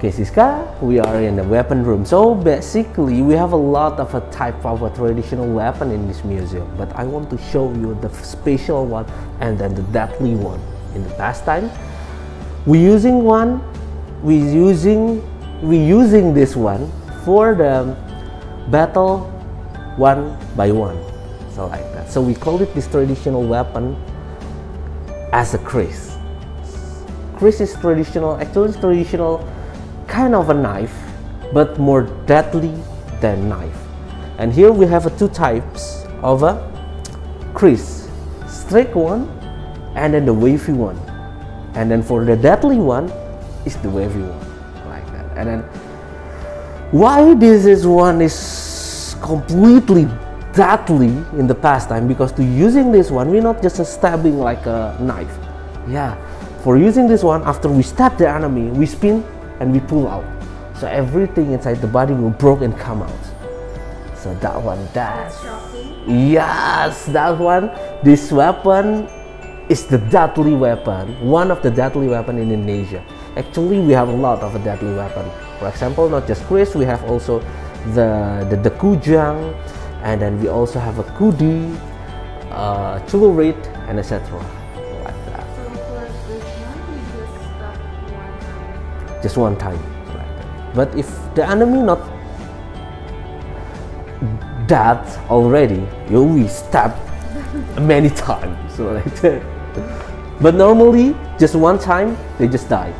Okay, Siska, we are in the weapon room. So basically, we have a lot of a type of a traditional weapon in this museum, but I want to show you the special one and then the deadly one. In the past time, we using this one for the battle one by one, so like that. So we call it this traditional weapon as a kris. Kris is traditional, actually it's traditional kind of a knife, but more deadly than knife. And here we have two types of a kris, straight one and then the wavy one. And then for the deadly one is the wavy one, like that. And then why one is completely deadly in the past time, because to using this one, we're not just stabbing like a knife. Yeah, for using this one, after we stab the enemy, we spin and we pull out. So everything inside the body will break and come out. So that one, that's yes, that one, this weapon is the deadly weapon, one of the deadly weapon in Indonesia. Actually, we have a lot of a deadly weapon. For example, not just kris, we have also the kujang, and then we also have a kudi, celurit, and etc. Like that. So for this one, we just stop one time. Just one time, like that. But if the enemy not dead already, you will stab many times, so like that. But normally, just one time, they just die.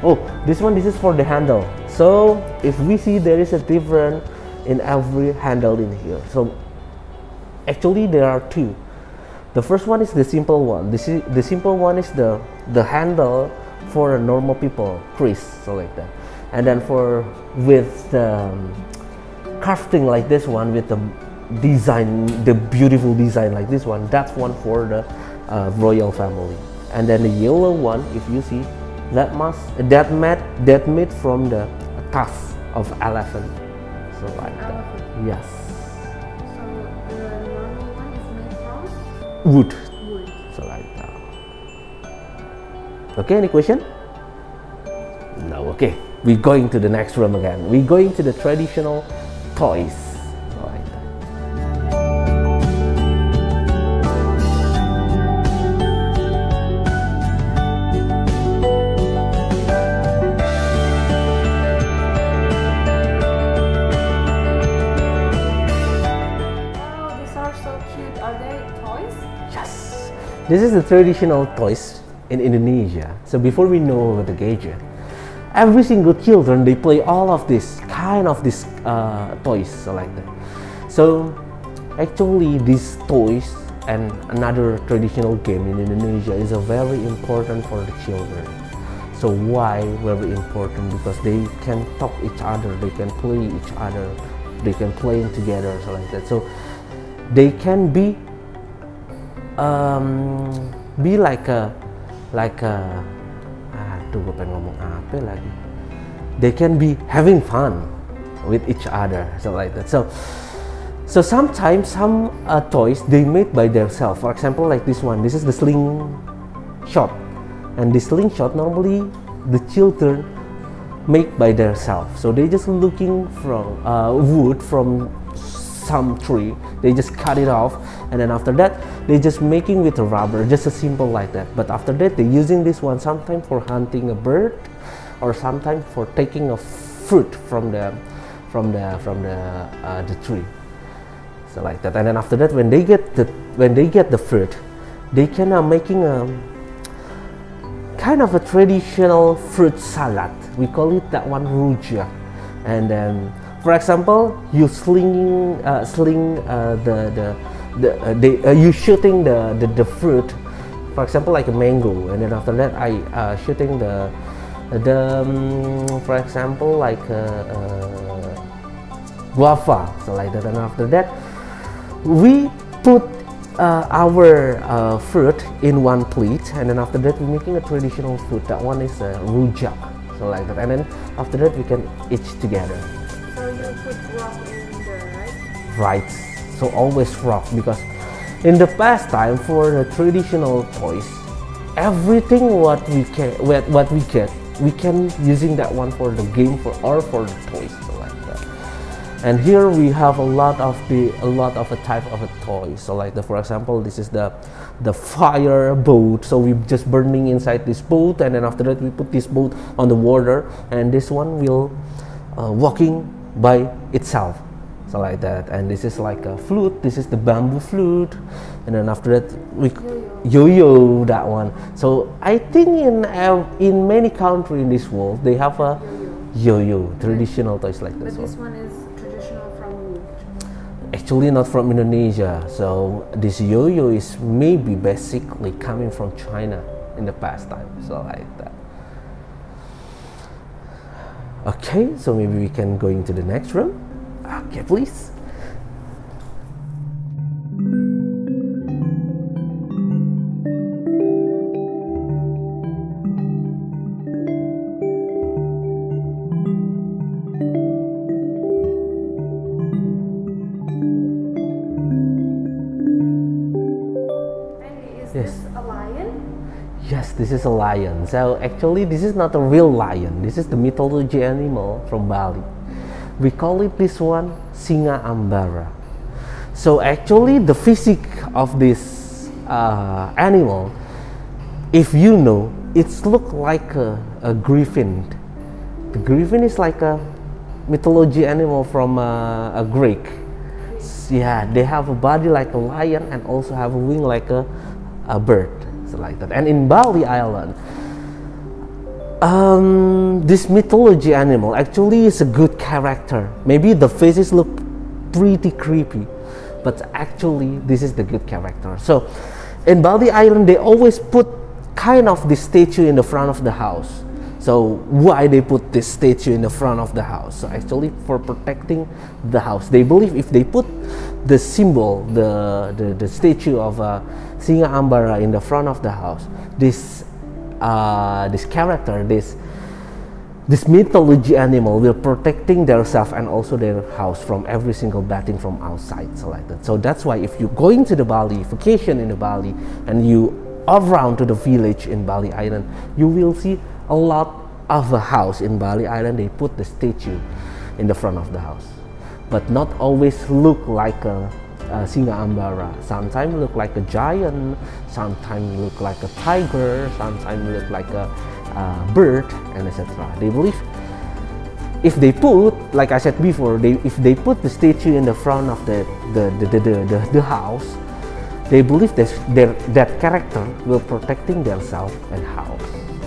Oh, this is for the handle. So if we see there is a difference in every handle in here. So actually there are two. The first one is the simple one. The simple one is the handle for a normal people, kris, so like that. And then with the crafting like this one, with the design, the beautiful design like this one, that's one for the royal family. And then the yellow one, if you see, that made from the tusk of elephant, so like that. Yes. So the normal one is made from Wood. wood. So like that. Okay, any question? No. Okay, we're going to the next room again. We're going to the traditional toys. So like that. This is the traditional toys in Indonesia. So before we know about the gadget, every single children, they play all of this kind of toys, so like that. So actually these toys and another traditional game in Indonesia is a very important for the children. So why very important? Because they can talk each other, they can play each other, they can play together, so like that. So they can be like a aduh, gue pengen ngomong apa lagi. They can be having fun with each other, so like that. So sometimes some toys they made by themselves. For example, like this one. This is the slingshot, and the slingshot normally the children make by themselves. So they just looking from wood from some tree, they just cut it off, and then after that they just making with a rubber, just a simple like that. But after that they using this one sometimes for hunting a bird, or sometimes for taking a fruit from the tree, so like that. And then after that, when they get the fruit, they can making a kind of a traditional fruit salad. We call it that one rujak. And then for example, you you shooting the fruit, for example like a mango, and then after that I shooting for example like guava, so like that. And after that we put our fruit in one plate, and then after that we're making a traditional food. That one is rujak, so like that. And then after that we can eat together. So you put rock in there, right? Right. So always rock, because in the past time for the traditional toys, everything what we get we can using that one for the game or for the toys, so like that. And here we have a lot of a type of a toy. So like for example, this is the fire boat. So we just burning inside this boat, and then after that we put this boat on the water, and this one will walking by itself. So like that. And this is like a flute. This is the bamboo flute, and then after that we yo-yo, that one. So I think in many countries in this world they have a yo-yo, traditional toys like this. But this one is traditional from actually not from Indonesia. So this yo-yo is maybe basically coming from China in the past time. So like that. Okay, so maybe we can go into the next room. Okay, please. Is this a lion? Yes, this is a lion. So actually this is not a real lion. This is the mythology animal from Bali. We call it this one Singa Ambara. So actually the physique of this animal, if you know, it's look like a griffin. The griffin is like a mythology animal from a Greek. Yeah, they have a body like a lion and also have a wing like a bird, so like that. And in Bali Island, this mythology animal actually is a good character. Maybe the faces look pretty creepy, but actually this is the good character. So in Bali Island they always put kind of this statue in the front of the house. So why they put this statue in the front of the house? So actually for protecting the house. They believe if they put the symbol, the statue of Singa Ambara in the front of the house, this character, this mythology animal will protecting themselves and also their house from every single bad thing from outside. So like that. So that's why if you going to the Bali, vacation in the Bali, and you around to the village in Bali Island, you will see a lot of a house in Bali Island. They put the statue in the front of the house, but not always look like a Singa Ambara. Sometimes look like a giant, sometimes look like a tiger, sometimes look like a bird, and etc. They believe if they put, like I said before, if they put the statue in the front of the house, they believe that character will protecting themselves and house.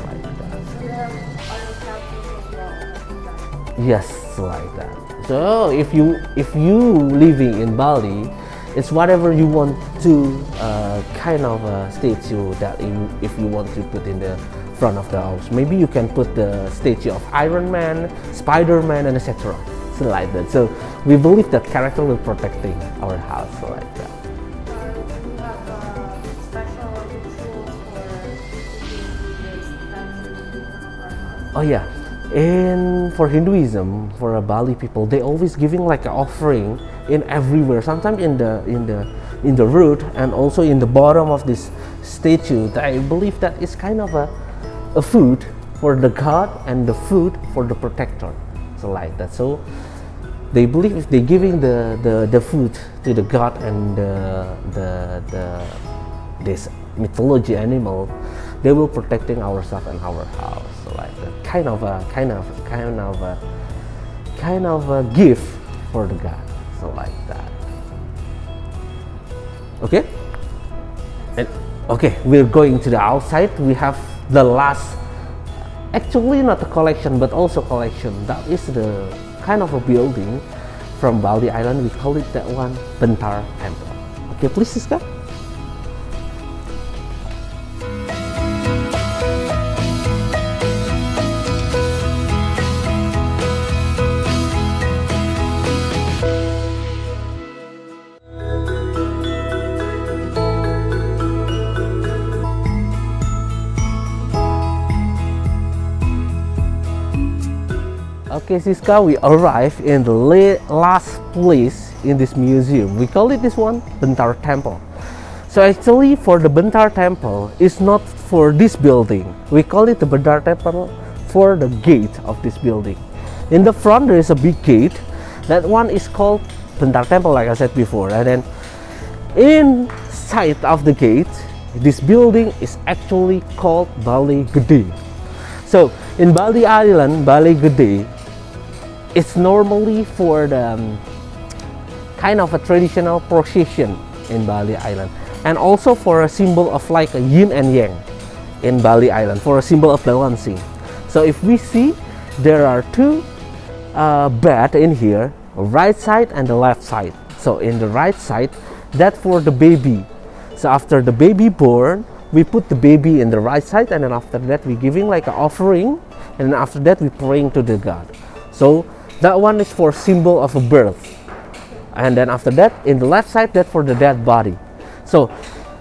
Like that. So they have other characters as well. Yes, like that. So if you living in Bali, it's whatever you want to kind of statue that if you want to put in the front of the house. Maybe you can put the statue of Iron Man, Spider-Man, and etc. So like that. So we believe that character will protecting our house, so like that. Do you have special rituals for this statue of our house? Oh yeah, and for Hinduism, for a Bali people, they always giving like an offering in everywhere. Sometimes in the root and also in the bottom of this statue. I believe that is kind of a food for the god and the food for the protector. So like that. So they believe if they giving the food to the god and this mythology animal, they will protecting ourselves and our house. So like that. Kind of a gift for the god. So like that. Okay. And okay, we're going to the outside. We have the last, actually not a collection but also collection. That is the kind of a building from Bali Island. We call it that one Bentar Temple. Okay, please Siska. Okay, Siska, we arrived in the last place in this museum. We call it this one Bentar Temple. So actually for the Bentar Temple, it's not for this building. We call it the Bentar Temple for the gate of this building. In the front there is a big gate. That one is called Bentar Temple, like I said before. And then inside of the gate, this building is actually called Bali Gede. So in Bali Island, Bali Gede, it's normally for the kind of a traditional procession in Bali Island, and also for a symbol of like a yin and yang in Bali Island, for a symbol of balancing. So if we see, there are two beds in here, right side and the left side. So in the right side, that's for the baby. So after the baby born, we put the baby in the right side, and then after that we giving like an offering, and then after that we praying to the God. So that one is for symbol of a birth. And then after that, in the left side, that's for the dead body. So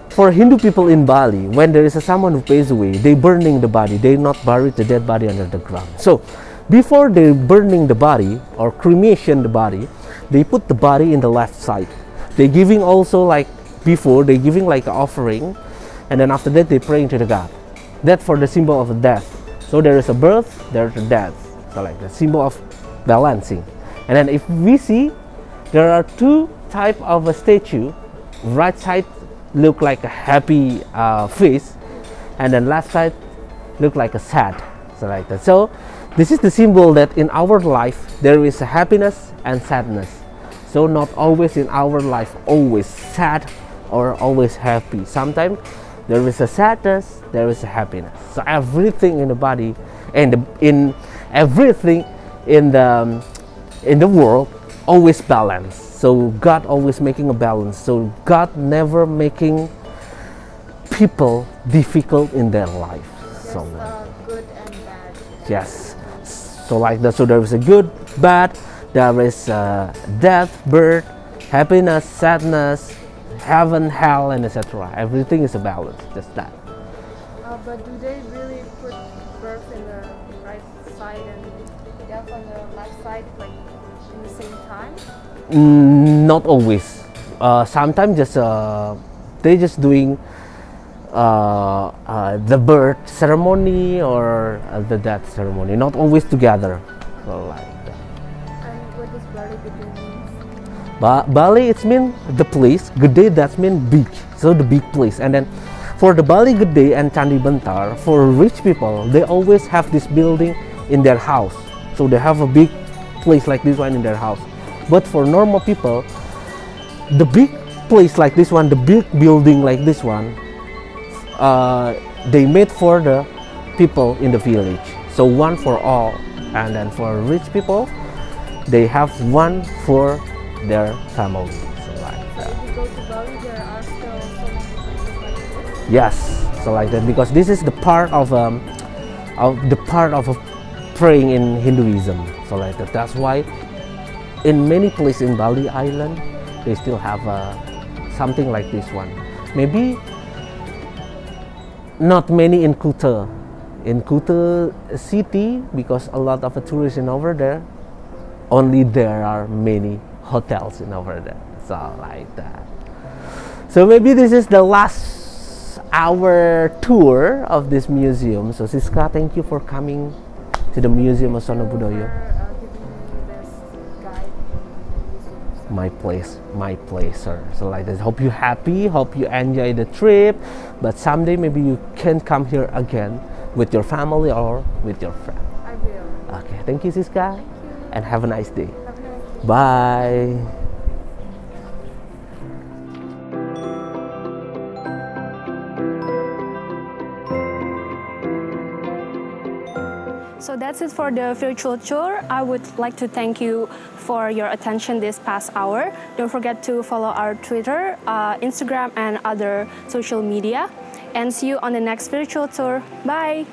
for Hindu people in Bali, when there is someone who passes away, they burning the body. They not bury the dead body under the ground. So before they burning the body or cremation the body, they put the body in the left side. They giving also like before, they giving like an offering, and then after that they praying to the God. That's for the symbol of death. So there is a birth, there's a death. So like the symbol of balancing. And then if we see, there are two type of a statue. Right side look like a happy face, and then left side look like a sad. So like that. So this is the symbol that in our life there is a happiness and sadness. So not always in our life always sad or always happy. Sometimes there is a sadness, there is a happiness. So everything in the body and in everything in the world always balance. So God always making a balance. So God never making people difficult in their life. So good and bad. yes. So like that. So there is a good, bad. There is death, birth, happiness, sadness, heaven, hell, and etc. Everything is a balance. Just that. But do they really put birth in the right side and death on the left side, like in the same time? Not always. Sometimes just they just doing the birth ceremony or the death ceremony. Not always together. So like that. And what does Bali Gede mean? Bali, it's mean the place. Gede, that's mean big. So the big place. And then for the Bali Gede and Candi Bentar, for rich people, they always have this building in their house. So they have a big place like this one in their house. But for normal people, the big place like this one, the big building like this one, they made for the people in the village. So one for all. And then for rich people, they have one for their family. So like that. If you go to Bali, there are still so many places like this? Yes, so like that, because this is the part of praying in Hinduism. So like that. That's why in many places in Bali Island, they still have something like this one. Maybe not many in Kuta. In Kuta city, because a lot of tourists in over there, only there are many hotels in over there. So like that. So maybe this is the last our tour of this museum. So Siska, thank you for coming to the Museum of Sonobudoyo. My place, sir. So like that. Hope you happy. Hope you enjoy the trip. But someday maybe you can come here again with your family or with your friend. I will. Okay. Thank you, Siska. Thank you. And have a nice day. Have a nice day. Bye. So that's it for the virtual tour. I would like to thank you for your attention this past hour. Don't forget to follow our Twitter, Instagram, and other social media. And see you on the next virtual tour. Bye!